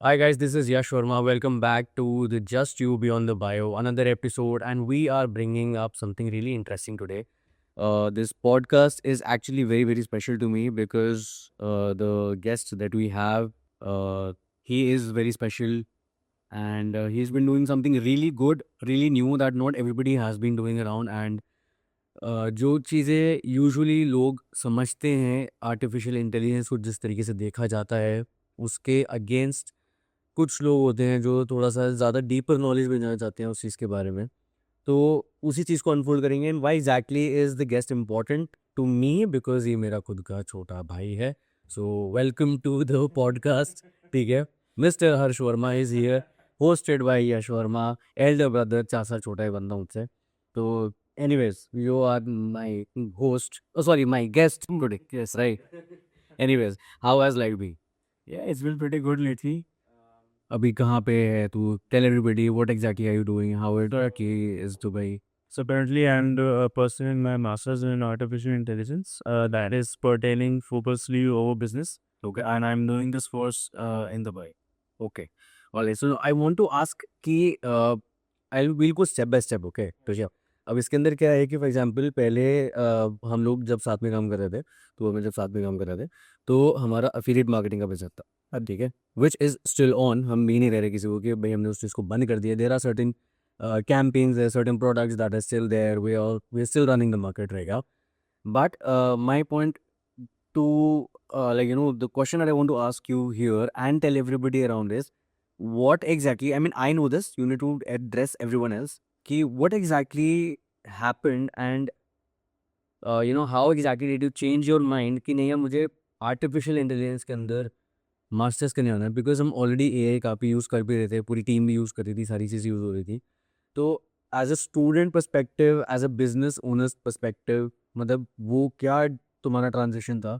Hi guys, this is Yash Verma. Welcome back to the Just You Beyond the Bio, another episode, and we are bringing up something really interesting today. This podcast is actually very special to me because the guest that we have, he is very special, and he's been doing something really good, really new that not everybody has been doing around. And जो चीज़ें usually लोग समझते हैं artificial intelligence को जिस तरीके से देखा जाता है, उसके अगेंस्ट कुछ लोग होते हैं जो थोड़ा-सा ज़्यादा डीपर नॉलेज में जाना चाहते हैं उस चीज़ के बारे में। तो उसी चीज़ को अनफोल्ड करेंगे and why exactly is the guest important to me because ये मेरा खुद का छोटा भाई है। So welcome to the podcast. ठीक है? Mister Harsh Verma is here, hosted by Yash Verma, elder brother, 4 साल छोटा है बंदा मुझसे। तो anyways you are my host oh sorry my guest today. Yes right. Anyways how has life been? Yeah, it's been pretty good lately. अभी कहाँ पे है तू? Tell everybody what exactly are you doing? How it So, is Dubai? so apparently, I'm pursuing my master's in artificial intelligence. That is pertaining focusly over business. Okay, and I'm doing this course in Dubai. Okay, alright. So I want to ask कि I will go step by step. Okay, तो या अब इसके अंदर क्या है कि for example पहले हम लोग जब साथ में काम कर रहे थे, तो हमें जब साथ में काम कर रहे थे, तो हमारा एफिलिएट मार्केटिंग का बिजनेस था। अब ठीक है, व्हिच इज़ स्टिल ऑन। हम भी नहीं रह रहे किसी को कि भाई हमने उस चीज़ को बंद कर दिया। There are certain campaigns, there are certain products that are still there, we are still running the market रहेगा। But my point to the question that I want to ask you here and tell everybody around is what exactly, I mean, I know this, you need to address everyone else, ki what exactly happened and how exactly did you change your mind कि नहीं, अब मुझे artificial intelligence के अंदर masters करने आना है because हम ऑलरेडी एआई काफ़ी यूज़ कर भी रहे थे, पूरी टीम भी यूज़ कर रही थी, सारी चीज़ें यूज़ हो रही थी। तो as a student perspective, as a business owners perspective, मतलब वो क्या तुम्हारा ट्रांजिशन था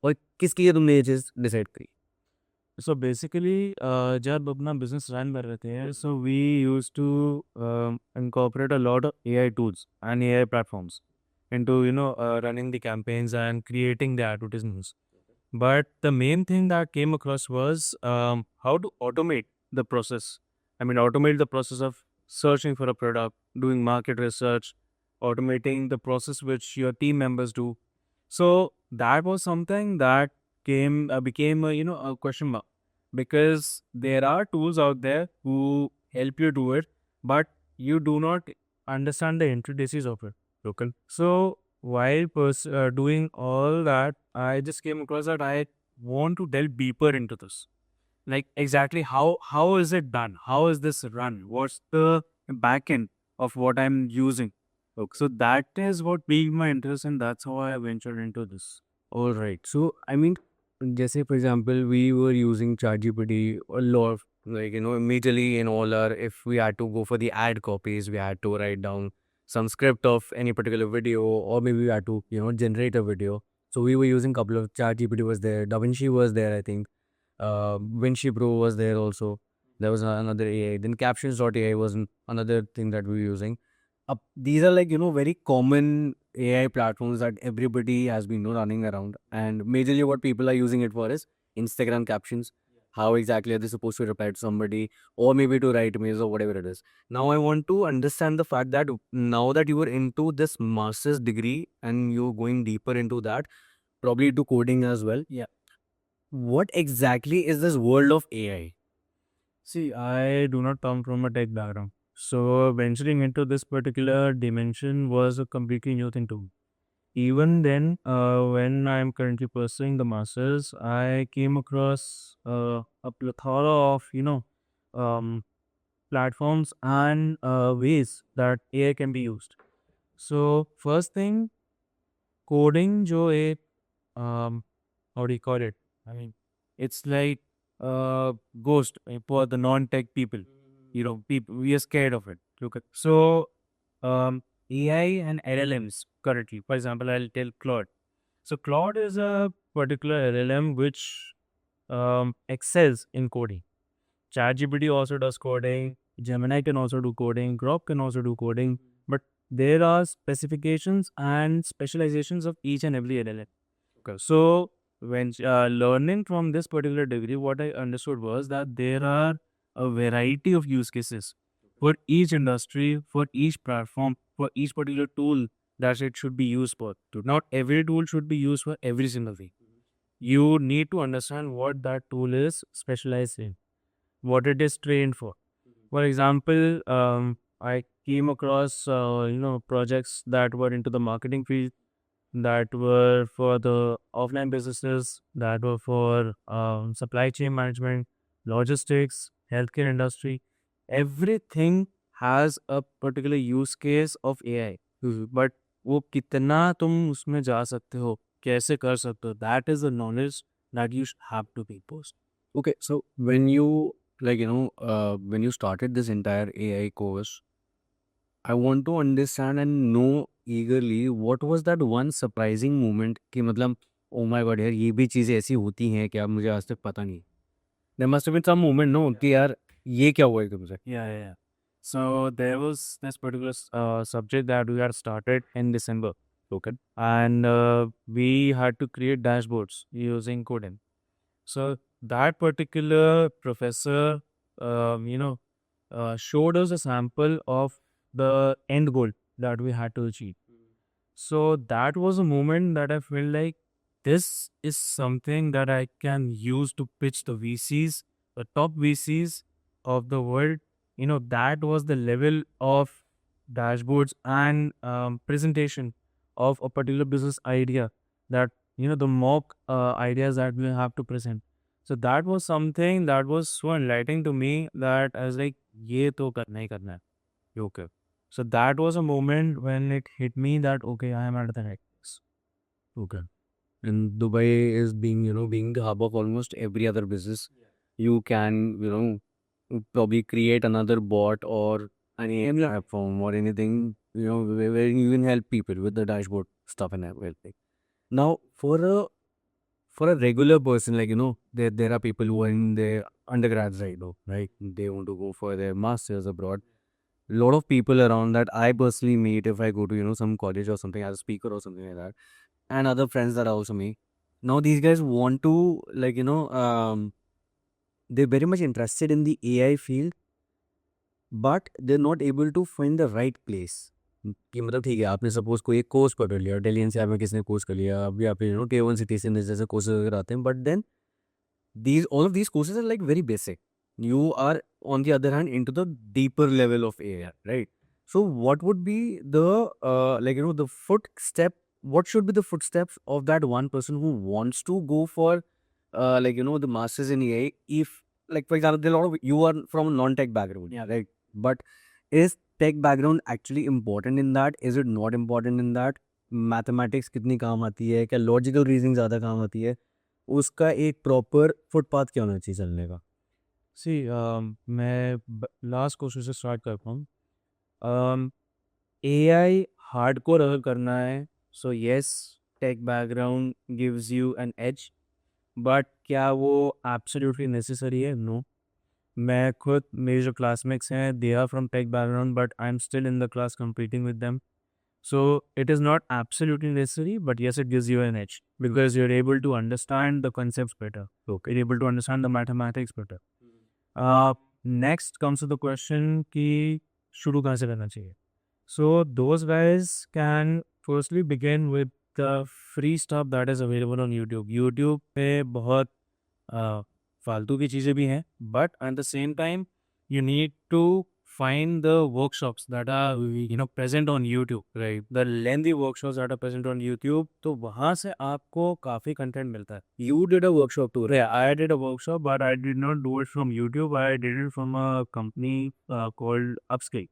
और किसके लिए तुमने ये चीज़ डिसाइड करी? So basically, जब अपना business run कर रहे थे, so we used to incorporate a lot of AI tools and AI platforms into running the campaigns and creating the advertisements. But the main thing that came across was how to automate the process. I mean, automate the process of searching for a product, doing market research, automating the process which your team members do. So that was something that came became a question mark because there are tools out there who help you do it, but you do not understand the intricacies of it. Local. So while doing all that, I just came across that I want to delve deeper into this. Like exactly how is it done? How is this run? What's the back end of what I'm using? Okay. So that is what piqued my interest, and that's how I ventured into this. All right. So, I mean, जैसे for example, we were using ChatGPT a lot, like, immediately in all our, if we had to go for the ad copies, we had to write down some script of any particular video, or maybe we had to, generate a video. So we were using couple of ChatGPT was there, DaVinci was there, I think. Vinci Pro was there also. There was another AI. Then Captions.ai was another thing that we were using. These are like, very common AI platforms that everybody has been running around. And majorly what people are using it for is Instagram captions. How exactly are they supposed to reply to somebody or maybe to write mails or whatever it is. Now I want to understand the fact that now that you are into this master's degree and you're going deeper into that, probably into coding as well. Yeah. What exactly is this world of AI? See, I do not come from a tech background. So venturing into this particular dimension was a completely new thing to me. Even then, when I'm currently pursuing the masters, I came across a plethora of um, platforms and ways that AI can be used. So first thing, coding, जो एक how do you call it? I mean, it's like ghost for the non-tech people. People we are scared of it. Look at AI and LLMs currently. For example, I'll tell Claude. So Claude is a particular LLM which excels in coding. ChatGPT also does coding. Gemini can also do coding. Grok can also do coding. But there are specifications and specializations of each and every LLM. Okay. So when learning from this particular degree, what I understood was that there are a variety of use cases for each industry, for each platform, for each particular tool that it should be used for. Not every tool should be used for every single thing. You need to understand what that tool is specialized in, what it is trained for. For example, I came across projects that were into the marketing field, that were for the offline businesses, that were for supply chain management, logistics, healthcare industry. Everything has a particular use case of AI. But वो कितना तुम उसमें जा सकते हो, कैसे कर सकते हो, that is the knowledge that you have to be post. Okay, so when you when you started this entire AI course, I want to understand and know eagerly what was that one surprising moment कि मतलब oh my god यार ये भी चीज़ें ऐसी होती हैं क्या मुझे आज तक पता नहीं. There must have been some moment no कि यार ये क्या हुआ एकदम से. Yeah. So there was this particular subject that we had started in December. Okay. And we had to create dashboards using Coding. So that particular professor, showed us a sample of the end goal that we had to achieve. So that was a moment that I felt like this is something that I can use to pitch the VCs, the top VCs of the world. That was the level of dashboards and presentation of a particular business idea, that, the mock ideas that we have to present. So that was something that was so enlightening to me that I was like, ये तो करना ही करना है. Okay. So that was a moment when it hit me that, okay, I am at the right place. Okay. And Dubai is being the hub of almost every other business. You can probably create another bot or any platform or anything where you can help people with the dashboard stuff and everything. Now for a regular person there are people who are in their undergrads right now, right? They want to go for their masters abroad. Lot of people around that I personally meet if I go to some college or something as a speaker or something like that, and other friends that I also meet. Now these guys want to they're very much interested in the AI field, but they're not able to find the right place. कि मतलब ठीक है आपने suppose कोई एक course पकड़ लिया Delhi NCR में किसी ने कोर्स कर लिया अभी आप टियर 1 सिटीज में जैसे कोर्सेज वगैरह आते हैं but then these all of these courses are like very basic. You are on the other hand into the deeper level of AI, right? So what would be the the footstep, what should be the footsteps of that one person who wants to go for the masters in AI? If like for example there are a lot of you are from a non-tech background, Yeah. right? But is tech background actually important in that? Is it not important in that? Mathematics कितनी काम आती है, क्या logical reasoning ज़्यादा काम आती है, उसका एक प्रॉपर फुटपाथ क्या होना चाहिए चलने का. See, मैं लास्ट क्वेश्चन से स्टार्ट करता हूँ. AI हार्डकोर अगर करना है, so yes, tech background gives you an edge, but क्या वो एब्सोल्युटली नेसेसरी है? नो. मैं खुद, मेरे जो क्लासमेट्स हैं, they are from tech background, but I am still in the class competing with them. So it is not absolutely necessary, but yes, it gives you an edge because you're able to understand the concepts better. Okay, you're able to understand the mathematics better. Next comes to the question कि शुरू कहाँ से करना चाहिए. So those guys can firstly begin with the free stuff that is available on YouTube. YouTube पे बहुत फालतू की चीज़ें भी हैं, but at the same time you need to find the workshops that are present on YouTube, right? The lengthy workshops that are present on YouTube, तो वहाँ से आपको काफ़ी content मिलता है. You did a workshop too, right? Yeah, I did a workshop, but I did not do it from YouTube. I did it from a company called Upscale.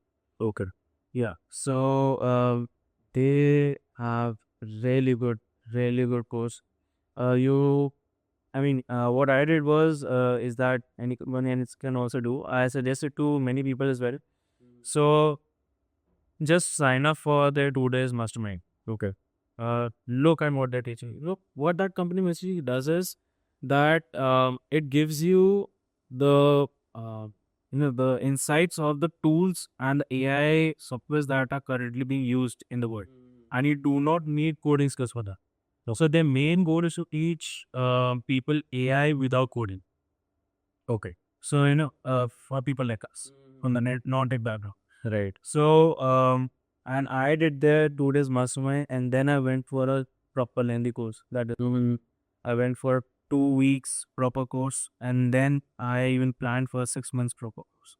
Okay. Yeah, so they have really good course. What I did was is that anyone else can also do. I suggested to many people as well. So just sign up for their 2 days mastermind. Okay. Look at what they're teaching. Look, what that company basically does is that it gives you the the insights of the tools and the AI softwares that are currently being used in the world, and you do not need coding skills for that. So their main goal is to teach people AI without coding. Okay. So for people like us from the non-tech background. Right. So and I did there 2 days mastermind, and then I went for a proper lengthy course. That is, I went for 2 weeks proper course, and then I even planned for 6 months proper course.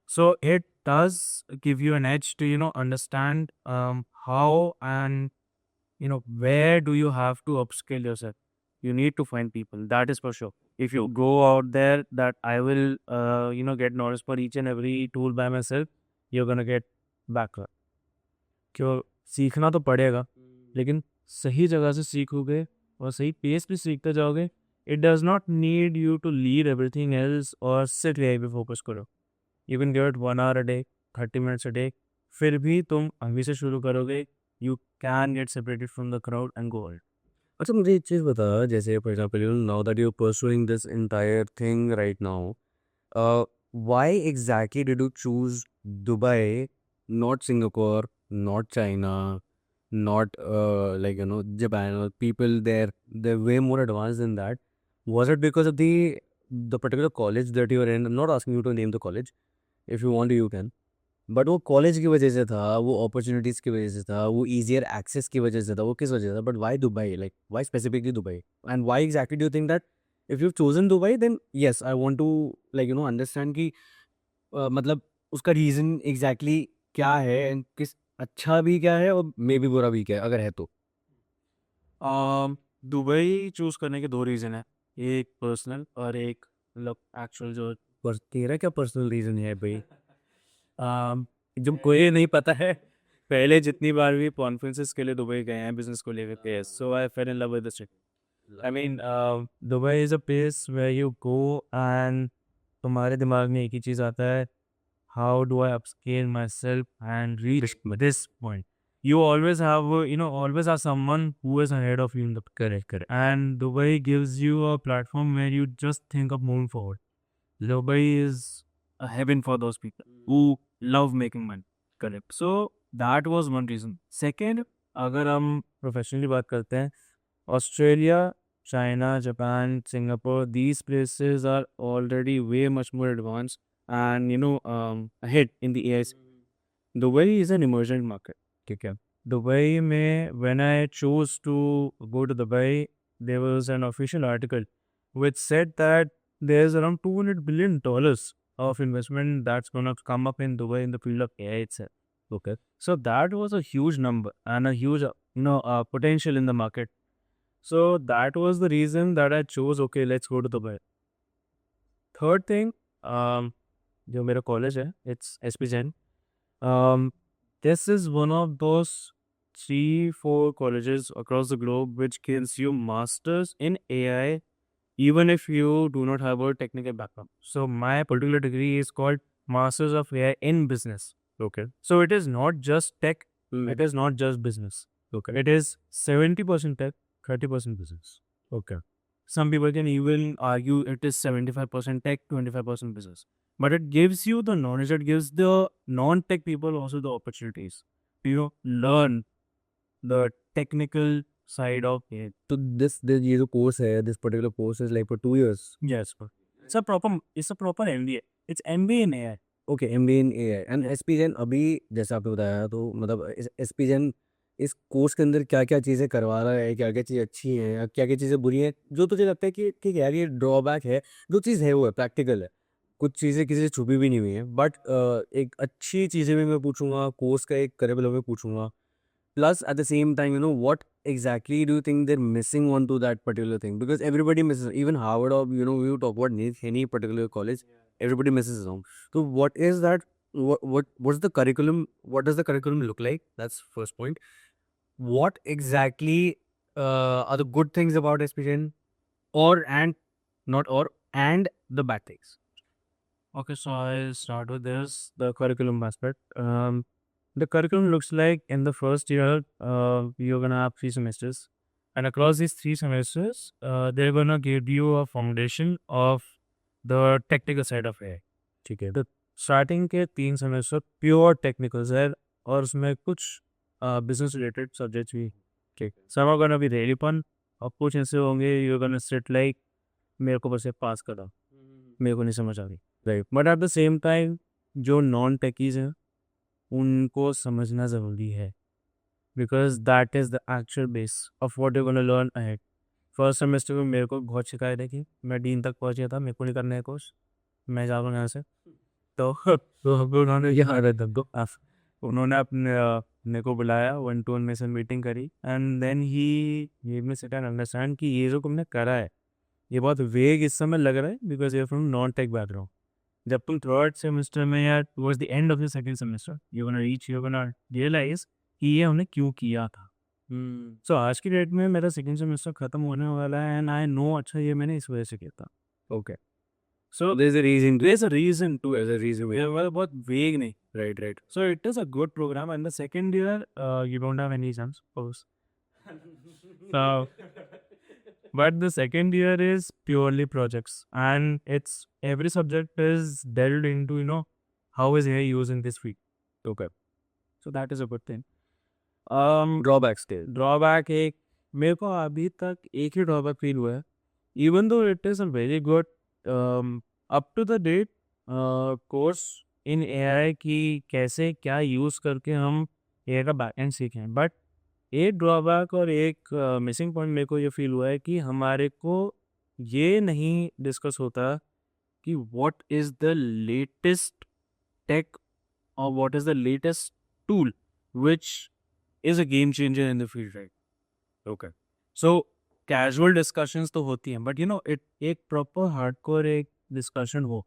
So it does give you an edge to understand how and where do you have to upskill yourself. You need to find people, that is for sure. If you go out there that I will get knowledge for each and every tool by myself, you're gonna get backward. क्यों सीखना तो पड़ेगा, लेकिन सही जगह से सीखोगे और सही पेस पे सीखते जाओगे. It does not need you to lead everything else और सिर्फ यही पे फोकस करो. You can give it 1 hour a day, 30 minutes a day. फिर भी तुम अभी से शुरू करोगे, you can get separated from the crowd and go on. अच्छा मुझे एक चीज़ बता, जैसे for example now that you pursuing this entire thing right now, why exactly did you choose Dubai, not Singapore, not China, not like Japan, or people there, they're way more advanced than that. Was it because of the particular college that you were in? I'm not asking you to name the college. If you want to, you can. But वो college की वजह से था, वो opportunities की वजह से था, वो ईजियर एक्सेस की वजह से था, वो किस वजह से था? But why Dubai, like why specifically Dubai, and why exactly do you think that if you chosen Dubai, then yes I want to like understand कि मतलब उसका रीज़न एग्जैक्टली क्या है, एंड किस अच्छा भी क्या है और मे बी बुरा भी क्या है, अगर है तो. दुबई चूज करने के 2 रीज़न है, एक पर्सनल और एक मतलब एक्चुअल जो पर तेरा क्या पर्सनल रीज़न है भाई? जो कोई नहीं पता है. पहले जितनी बार भी कॉन्फ्रेंसेस के लिए दुबई गए हैं बिजनेस को लेकर के, so I fell in love with the city. I mean Dubai is a place where you go and तुम्हारे दिमाग में एक ही चीज़ आता है, how do I upscale myself and reach this point. You always have someone who is ahead of you in the correct. and Dubai gives you a platform where you just think of moving forward. Dubai is a heaven for those people who love making money. Correct. So that was one reason. Second, अगर हम professionally बात करते हैं, Australia, China, Japan, Singapore, these places are already way much more advanced and ahead in the AI. Dubai is an emerging market. ठीक है. Dubai में when I chose to go to Dubai, there was an official article which said that there's around $200 billion of investment that's going to come up in Dubai in the field of AI itself. Okay. So that was a huge number and a huge potential in the market. So that was the reason that I chose, okay, let's go to Dubai. Third thing, जो मेरा college है, it's SP Jain. This is one of those 3-4 colleges across the globe which gives you masters in AI even if you do not have a technical background. So my particular degree is called Masters of AI in Business. Okay. So it is not just tech, it is not just business. Okay. It is 70% tech, 30% business. Okay. Some people can even argue it is 75% tech, 25% business. But it gives you the knowledge, it gives the non-tech people also the opportunities to learn the technical side of it. So this ये जो course है, this particular course is like for 2 years. Yes, sir. It's a proper MBA. It's MBA in AI. Okay, MBA in AI and SP Jain. अभी जैसे आपने बताया, तो मतलब SP Jain इस कोर्स के अंदर क्या क्या चीज़ें करवा रहा है, क्या क्या चीज़ें अच्छी हैं, क्या क्या चीज़ें बुरी हैं, जो तुझे लगता है कि ठीक है यार ये ड्रॉबैक है, जो चीज़ है वो है, प्रैक्टिकल है, कुछ चीज़ें किसी से छुपी भी नहीं हुई हैं, बट एक अच्छी चीज़ें भी मैं पूछूंगा, कोर्स का एक करिकुलम में पूछूंगा. Plus, at the same time, what exactly do you think they're missing onto that particular thing? Because everybody misses, even Harvard, or we talk about any particular college, everybody misses on. So, what is that? What's the curriculum? What does the curriculum look like? That's first point. What exactly are the good things about SPGN, and the bad things? Okay, so I'll start with this, the curriculum aspect. The curriculum looks like in the first year, you're gonna have 3 semesters, and across these 3 semesters, they're gonna give you a foundation of the technical side of AI. ठीक है. The starting के 3 semester pure technicals है और उसमें कुछ business related subjects भी. Okay. Some are gonna be really fun, और कुछ ऐसे होंगे यू गोना सिट लाइक मेरे को बस ये पास करा, मेरे को नहीं समझ आ रही, right. But at the same time जो नॉन टेकीज हैं उनको समझना ज़रूरी है, because that is the actual base of what you gonna learn ahead. First semester में मेरे को बहुत शिकायत है कि मैं डीन तक पहुंच गया था, मेरे को नहीं करना है कोर्स, मैं जा रहा हूँ यहाँ से। तो उन्होंने यहाँ उन्होंने अपने मेरे को बुलाया, 1-to-1 में से मीटिंग करी, and then he made me sit and understand कि ये जो तुमने करा है ये बहुत वेग इस समय लग रहा है, because you are from non tech background. जब तुम थर्ड सेमेस्टर में या towards the end of the second semester you gonna reach, you gonna realise कि ये हमने क्यों किया था। सो आज की डेट में मेरा सेकंड सेमेस्टर खत्म होने वाला है एंड आई नो अच्छा ये मैंने इस वजह से किया था। Okay, So there's a reason. there's a reason to it. There's a reason. ये वाला बहुत vague नहीं। Right, right. So it is a good program, and the second year you don't have any exams, of course. So, but the second year is purely projects, and it's every subject is delved into how is AI used in this field. Okay. So that is a good thing. Drawbacks still. Drawback एक मेरे को अभी तक एक ही drawback feel हुआ है, even though it is a very good up to the date course in AI की कैसे क्या यूज़ करके हम एआई का बैकएंड सीखें, बट एक ड्रॉबैक और एक मिसिंग पॉइंट मेरे को ये फील हुआ है कि हमारे को ये नहीं डिस्कस होता कि what is the latest tech और what is the latest tool which is a game changer in the field, right. Okay. So casual discussions तो होती हैं, बट इट एक प्रॉपर हार्डकोर एक डिस्कशन हो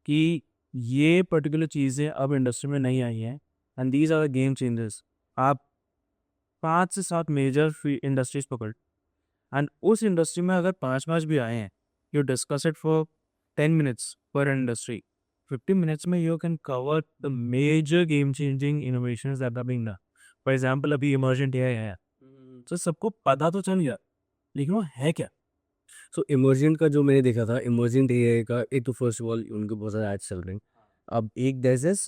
कि ये पर्टिकुलर चीज़ें अब इंडस्ट्री में नहीं आई हैं and these are the game changers. आप 5 से 7 मेजर इंडस्ट्रीज पकड़, एंड उस इंडस्ट्री में अगर 5 भी आए हैं, you discuss it for 10 minutes पर इंडस्ट्री, 50 मिनट्स में you can cover the major game changing innovations that are being done. For example अभी इमर्जेंट एआई है, तो सबको पता तो चल गया, लेकिन वो है क्या? सो इमर्जेंट का जो मैंने देखा था, इमर्जेंट एआई का, एक तो फर्स्ट ऑफ ऑल उनके बहुत सारे एड्स चल रहे हैं। अब एक there is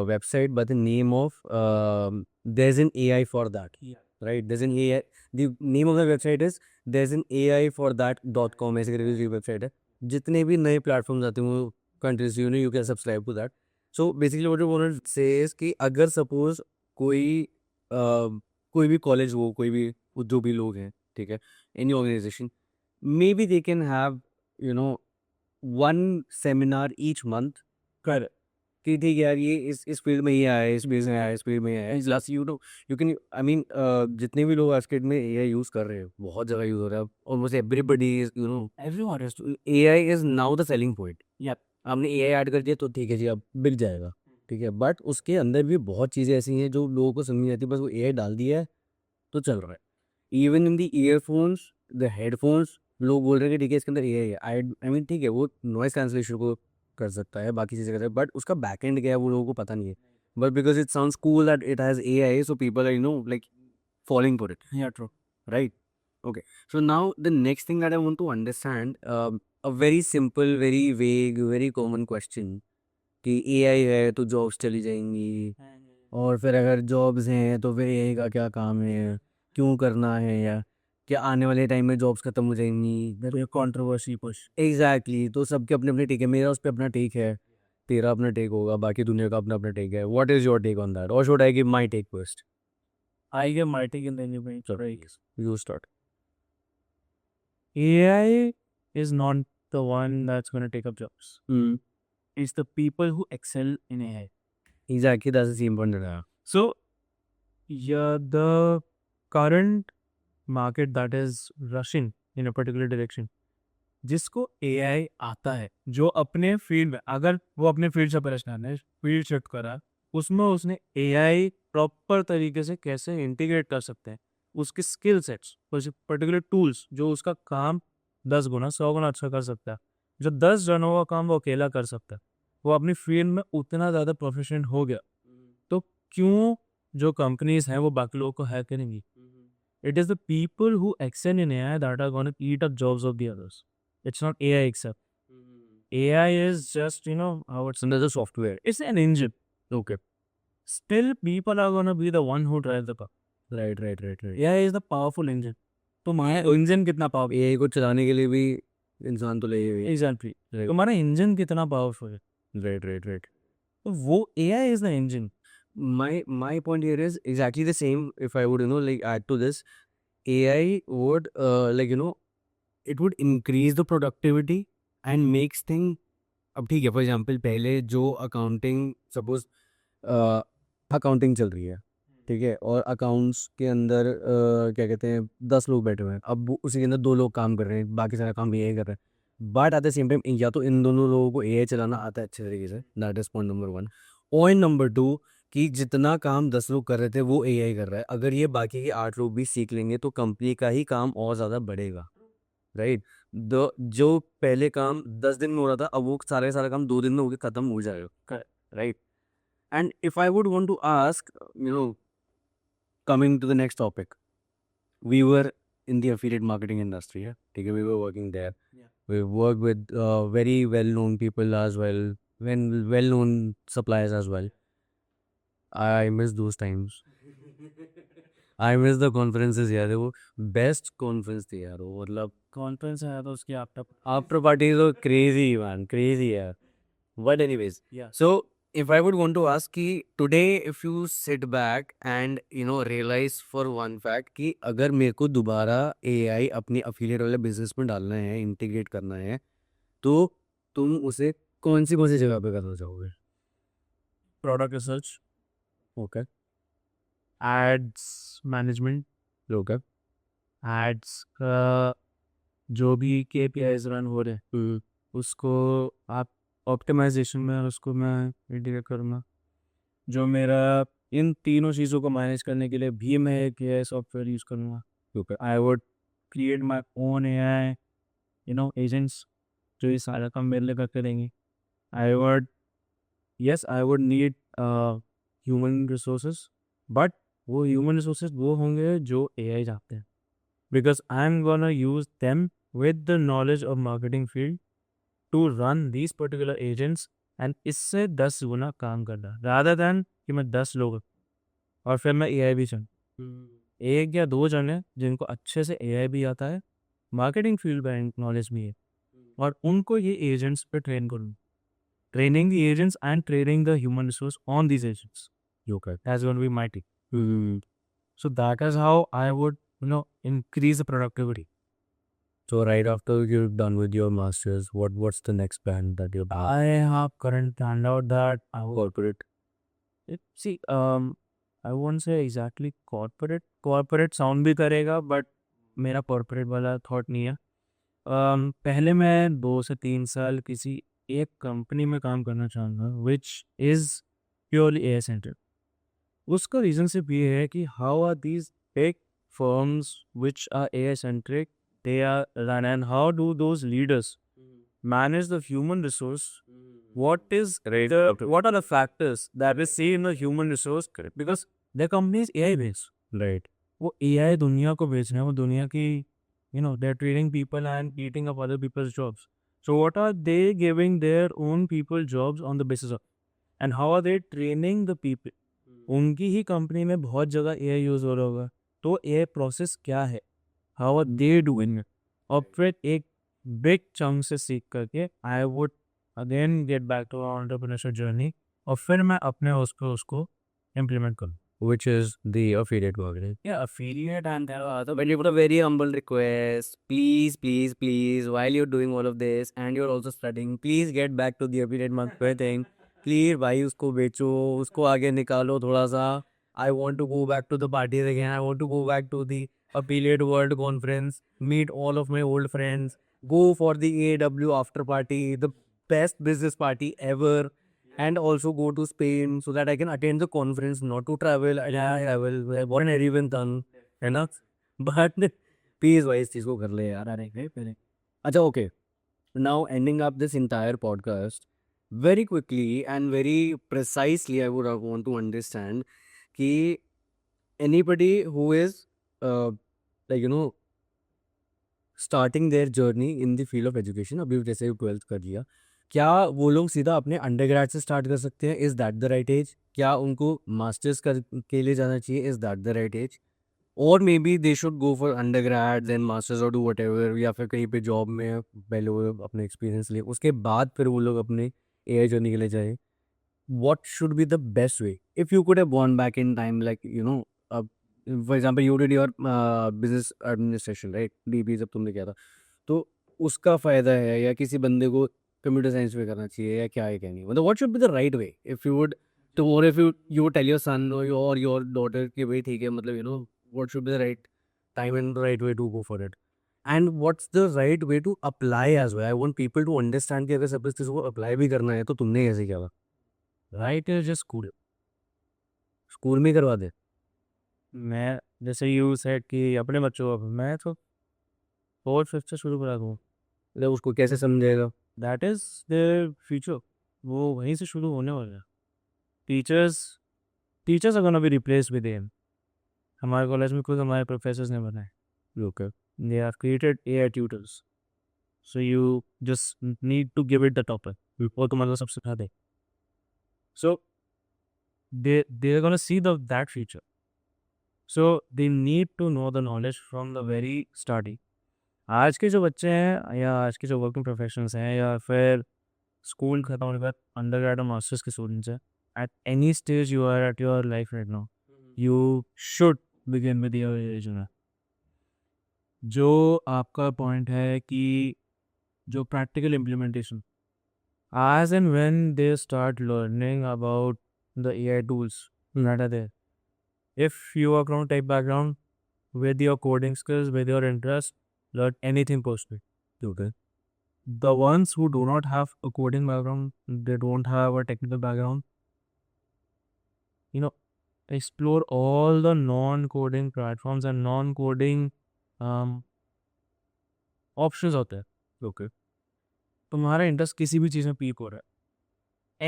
website by the name of there is an AI for that, right? There is an AI, the name of the website is there is an AI for that .com, ऐसे करके website है। जितने भी नए platforms आते हैं वो countries you can subscribe to that. So basically what you want to say is कि अगर सपोज कोई भी कॉलेज हो, कोई भी जो भी लोग हैं, ठीक है, any organisation, maybe they can have one seminar each month, कर कि ठीक है यार ये इस फील्ड में ये आया है, इस फील्ड में आया है, इस फील्ड में आया है, last you can, I mean, जितने भी लोग आज के डेट में एआई यूज कर रहे हैं, बहुत जगह यूज हो रहा है, almost everybody is everyone is AI is now the selling point. Yep. आपने एआई ऐड कर दिया तो ठीक है जी, अब बिक जाएगा, ठीक है, बट उसके अंदर भी बहुत चीज़ें ऐसी हैं जो लोगों को समझ नहीं आती, बस वो एआई डाल दिया है तो चल रहा है। Even in the earphones, the headphones, लोग बोल रहे हैं कि ठीक है इसके अंदर एआई है, आई मीन ठीक है, वो नॉइस कैंसलेशन को कर सकता है, बाकी चीज़ें करता है, बट उसका बैकएंड क्या है वो लोगों को पता नहीं है, but because it sounds cool that it has AI, so people are like following for it, Yeah, true. right? Okay, so now the next thing that I want to understand, a very simple, very vague, very common question, कि AI है तो jobs चली जाएंगी, और फिर अगर jobs हैं तो फिर एआई का क्या काम है, क्यों करना है, या क्या आने वाले टाइम में जॉब्स खत्म हो जाएंगी? ये कंट्रोवर्सी पुश। एग्जैक्टली, तो सबके अपने अपने टेक है, मेरा उस पर अपना टेक है, तेरा अपना टेक होगा, बाकी दुनिया का अपना अपना टेक है। What is your take on that, और should I give my take first? I give my take and then you bring right. You start. AI is not the one that's going to take up jobs. It's the people who excel in AI. Exactly, that's the same point है। So, yeah, the current market that is rushing in a particular direction, जिसको AI आता है, जो अपने field में, अगर वो अपने फील्ड से परेशान है, फील्ड शिफ्ट करा, उसमें उसने AI प्रॉपर तरीके से कैसे इंटीग्रेट कर सकते हैं, उसके स्किल सेट्स, पर्टिकुलर टूल्स जो उसका काम 10 गुना 100 गुना अच्छा कर सकता है, जो 10 जनों का काम वो अकेला कर सकता है, वो अपनी फील्ड में उतना ज़्यादा प्रोफिशिएंट हो गया, तो क्यों जो कंपनीज हैं वो बाकी लोगों को हैक करेंगी? It is the people who excel in AI that are going to eat up jobs of the others. It's not AI itself. AI is just, how it's another software. it's an engine. Okay. Still, people are going to be the one who drive the car. Right. AI is the powerful engine. तुम्हारा engine कितना power AI को चलाने के लिए भी इंसान तो लगे एग्जैक्टली हुए। तुम्हारा इंजन कितना पावरफुल है, राइट तो वो AI is the engine. my point here is exactly the same. If I would like add to this, AI would it would increase the productivity and makes thing. अब ठीक है, for example पहले जो accounting suppose accounting चल रही है, ठीक है, और अकाउंट्स के अंदर क्या कहते हैं 10 लोग बैठे हुए हैं, अब उसी के अंदर 2 लोग काम कर रहे हैं, बाकी सारा काम एआई कर रहा है, but at the same time या तो इन दोनों लोगों को एआई चलाना आता है अच्छे तरीके से, that is point number 1. Point number 2 कि जितना काम 10 लोग कर रहे थे वो एआई कर रहा है, अगर ये बाकी के 8 लोग भी सीख लेंगे तो कंपनी का ही काम और ज़्यादा बढ़ेगा, राइट. जो पहले काम 10 दिन में हो रहा था, अब वो सारा काम 2 दिन में होकर ख़त्म हो जाएगा, right. And if I would want to ask, coming to the next topic, we were in the affiliate marketing industry, yeah? Okay, we were working there. Yeah. We worked with very well-known people as well, well-known suppliers as well. I miss those times. I miss the conferences, यार वो best conference थी यार वो, मतलब conference आया तो उसकी after after party तो crazy man, crazy यार. But anyways, Yeah. so if I would want to ask कि today if you sit back and realize for one fact कि अगर मेरे को दोबारा AI अपनी affiliate वाले business में डालना है, integrate करना है, तो तुम उसे कौन सी जगह पे करना चाहोगे? Product research, Okay, ads management, okay. Ads का जो भी केपीआईज रन हो रहे हैं उसको आप ऑप्टिमाइजेशन में उसको मैं इंटीग्रेट करूँगा. जो मेरा इन तीनों चीज़ों को मैनेज करने के लिए भी मैं एक एआई सॉफ्टवेयर यूज़ करूँगा. Okay. I would create my own AI agents जो ये सारा काम मेरे लिए करके देंगे. I would I would need human resources, but वो ह्यूमन रिसोर्सेज वो होंगे जो एआई चाहते हैं, because I'm gonna use them with the knowledge of marketing field to run these particular agents and इससे 10 गुना काम करना rather than कि मैं 10 लोग और फिर मैं AI भी चुन. एक या दो जन है जिनको अच्छे से AI भी आता है, मार्केटिंग फील्ड में नॉलेज भी है, और उनको ये एजेंट्स पे ट्रेन करूँ. Training the agents and training the human resource on these agents Okay. that's going to be my team. So that is how I would increase the productivity. So right after you're done with your masters, what's the next plan that you're doing? I have currently planned out that I would Corporate. I won't say exactly corporate. Corporate sound भी करेगा, but मेरा corporate वाला thought नहीं है. पहले मैं 2 से 3 साल किसी एक कंपनी में काम करना चाहूँगा which is purely AI centered. उसका रीज़न सिर्फ ये है कि how are these big firms which are AI centric they are run, and how do those leaders manage the human resource? What are the factors that we see in the human resource? Because their company is AI based. Right. वो AI दुनिया को बेच रहे हैं, वो दुनिया की they're treating people and eating up other people's jobs. So what are they giving their own people jobs on the basis of, and how are they training the people? उनकी ही कंपनी में बहुत जगह AI यूज़ हो रहा होगा, तो AI process क्या है, how are they doing it, और फिर एक बिग चंक से सीख करके I would again get back to entrepreneurship journey, और फिर मैं अपने उसको इम्प्लीमेंट करूँ. Which is the affiliate marketing. Yeah, affiliate and But you've got a very humble request. Please, while you're doing all of this and you're also studying, please get back to the affiliate marketing. Please, भाई उसको बेचो, उसको आगे निकालो थोड़ा सा. I want to go back to the parties again. I want to go back to the affiliate world conference, meet all of my old friends, go for the AW after party, the best business party ever, and also go to Spain so that I can attend the conference, not to travel. I will. What an even done, है ना? But please भाई इस चीज़ को कर ले यार. अरे पहले. अच्छा, okay. Now ending up this entire podcast, very quickly and very precisely, I would want to understand कि anybody who is starting their journey in the field of education, अभी जैसे 12th कर लिया, क्या वो लोग सीधा अपने अंडरग्रेड से स्टार्ट कर सकते हैं? Is that the right age? क्या उनको मास्टर्स कर के लिए जाना चाहिए? Is that the right age? और maybe they should go for undergrad then masters और डू व्हाटएवर, या फिर कहीं पे जॉब में पहले वो अपने एक्सपीरियंस ले, उसके बाद फिर वो लोग अपने एआई जर्नी के लिए जाए. What should be the best way if you could have gone back in time, like uh, for example you did your business administration, right? DB जब तुमने किया था, तो उसका फायदा है या किसी बंदे को कंप्यूटर साइंस में करना चाहिए, या क्या है क्या नहीं, मतलब what should be the right way if you would to, or if you would tell your son or your daughter कि भाई ठीक है, मतलब what should be the right time and the right way to go for it, and what's the right way to apply as well. I want people to understand कि अगर सब चीज़ को apply भी करना है तो तुमने कैसे किया था. Right is just school. School में ही करवा दे. मैं जैसे यू सेड कि अपने बच्चों को मैं तो 4th 5th से शुरू करा दूँ. मतलब उसको कैसे समझेगा. That is their future. वो वहीं से शुरू होने वाला है. Teachers teachers are gonna be replaced with AI. हमारे कॉलेज में खुद हमारे प्रोफेसर्स ने बनाए. Okay. They have created AI tutors. So you just need to give it the topic, वो तुम्हारा सब सिखा दे. सो they are gonna see that future. So they need to know the knowledge from the very starting. आज के जो बच्चे हैं या आज के जो वर्किंग प्रोफेशनल्स हैं या फिर स्कूल खत्म होने के बाद अंडर ग्रेड और मास्टर्स के स्टूडेंट्स हैं, at any stage you are at your life right now, you should begin with your education. जो आपका पॉइंट है कि जो practical implementation, as and when they start learning about the AI tools that are there. If you are from tech background, with your coding skills, with your interest, learn anything personally. Okay. The ones who do not have a coding background, they don't have a technical background, explore all the non-coding platforms and non-coding options out there. Okay. तुम्हारा interest किसी भी चीज़ में peak हो रहा है,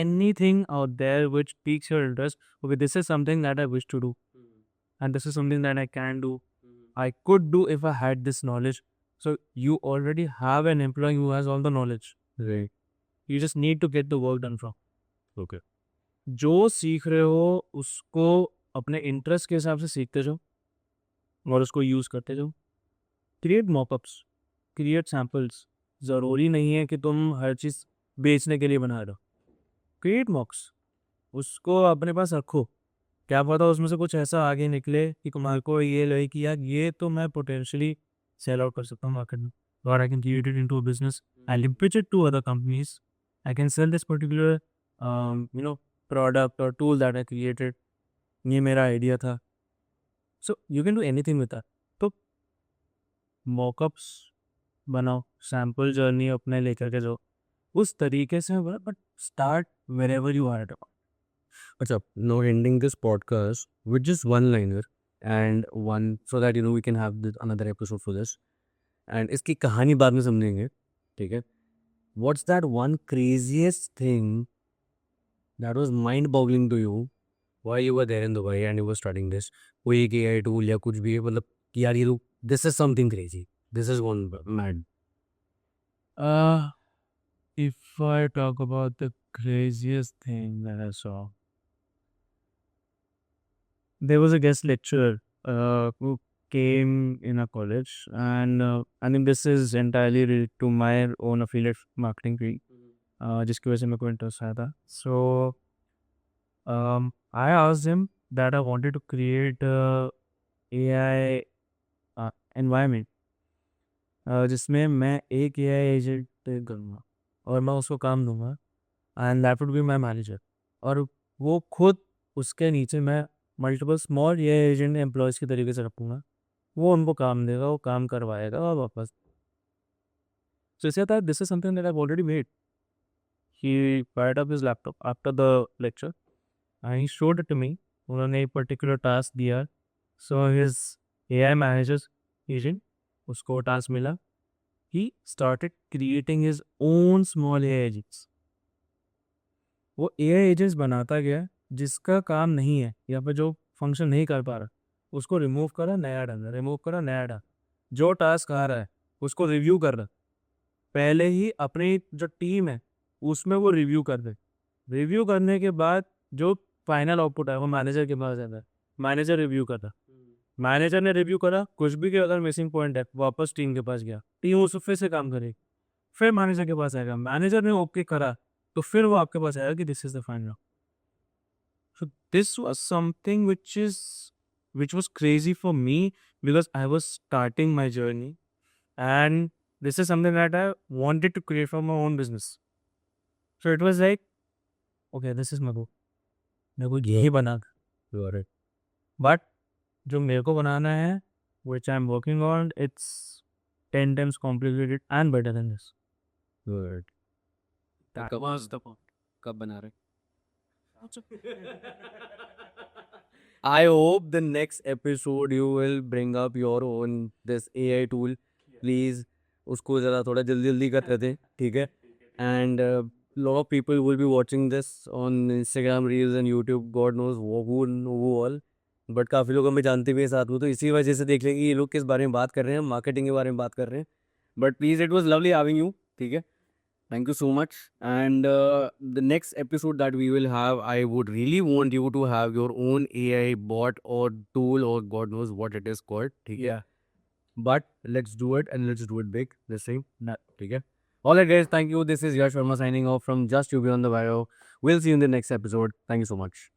anything out there which piques your interest, okay, this is something that I wish to do, and this is something that I can do, I could do if I had this knowledge. So you already have an employee who has all the knowledge. Right. You just need to get the work done from. Okay. जो सीख रहे हो उसको अपने interest के हिसाब से सीखते जाओ और उसको यूज़ करते जाओ. Create mockups, create samples. ज़रूरी नहीं है कि तुम हर चीज़ बेचने के लिए बना रहे हो. क्रिएट मॉक्स, उसको अपने पास रखो. क्या पता उसमें से कुछ ऐसा आगे निकले कि तुम्हारे को ये लगे कि यार ये तो मैं पोटेंशियली सेल आउट कर सकता हूँ मार्केट में, और I can create it into a business, I can pitch it to other companies, I can sell this particular product और टूल दैट आई क्रिएटेड. ये मेरा आइडिया था. So you can do anything with that. तो mockups बनाओ, sample journey अपने लेकर के जाओ, उस तरीके से बना, but start wherever you are at. अच्छा, now ending this podcast with just one liner and one, so that we can have another episode for this, and इसकी कहानी बाद में समझेंगे, ठीक है. What's that one craziest thing that was mind boggling to you while you were there in Dubai and you were studying this? कोई एक AI tool या कुछ भी है, मतलब कि यार ये तो this is something crazy, this is one mad. If I talk about the craziest thing that I saw, there was a guest lecturer who came in a college, and I think this is entirely related to my own affiliate marketing field, जिसकी वजह से मेरे को interest आया था. So I asked him that I wanted to create a AI environment जिसमें मैं एक AI एजेंट करूँगा और मैं उसको काम दूंगा, and that would be my manager. और वो खुद उसके नीचे मैं multiple small AI agent employees के तरीके से रखूँगा. वो उनको काम देगा, वो काम करवाएगा और वापस. So he said that this is something that I've already made. He fired up his laptop after the lecture and he showed it to me. उन्होंने एक पर्टिकुलर टास्क दिया. So his AI manager's agent, उसको task मिला. He started creating his own small AI agents. वो AI agents बनाता गया जिसका काम नहीं है या फिर जो फंक्शन नहीं कर पा रहा, उसको रिमूव करा, नया डाला, रिमूव करा, नया डाला. जो टास्क आ रहा है उसको रिव्यू कर रहा, पहले ही अपनी जो टीम है उसमें वो रिव्यू कर दे. रिव्यू करने के बाद जो फाइनल आउटपुट है वो मैनेजर के पास जाता है, मैनेजर रिव्यू करता. मैनेजर ने रिव्यू करा, कुछ भी कि अगर मिसिंग पॉइंट है, वापस टीम के पास गया, टीम उस पे फिर से काम करेगी, फिर मैनेजर के पास आएगा, मैनेजर ने ओके करा, तो फिर वो आपके पास आएगा कि this is the final. So this was something which was crazy for me because I was starting my journey, and this is something that I wanted to create for my own business. So it was like, okay, this is my goal. मेरे को यही बना, but जो मेरे को बनाना है, which I'm working on, it's 10 times complicated and better than this. Good. That कब was the point. कब बना रहे? I hope the next episode you will bring up your own this AI tool. Please उसको ज़रा थोड़ा जल्दी कर देते, ठीक है? And lot of people will be watching this on Instagram Reels and YouTube. God knows who all. But काफ़ी लोग हमें जानते भी हैं साथ में, तो इसी वजह से देख लेंगे ये लोग किस बारे में बात कर रहे हैं, मार्केटिंग के बारे में बात कर रहे हैं. But please, it was lovely having you, ठीक है? Thank you so much. And the next episode that we will have, I would really want you to have your own AI bot or tool or God knows what it is called. ठीक है? Yeah. But let's do it and let's do it big. This thing. ठीक है? Alright guys, thank you. This is Yash Verma signing off from Just You Beyond the Bio. We'll see you in the next episode. Thank you so much.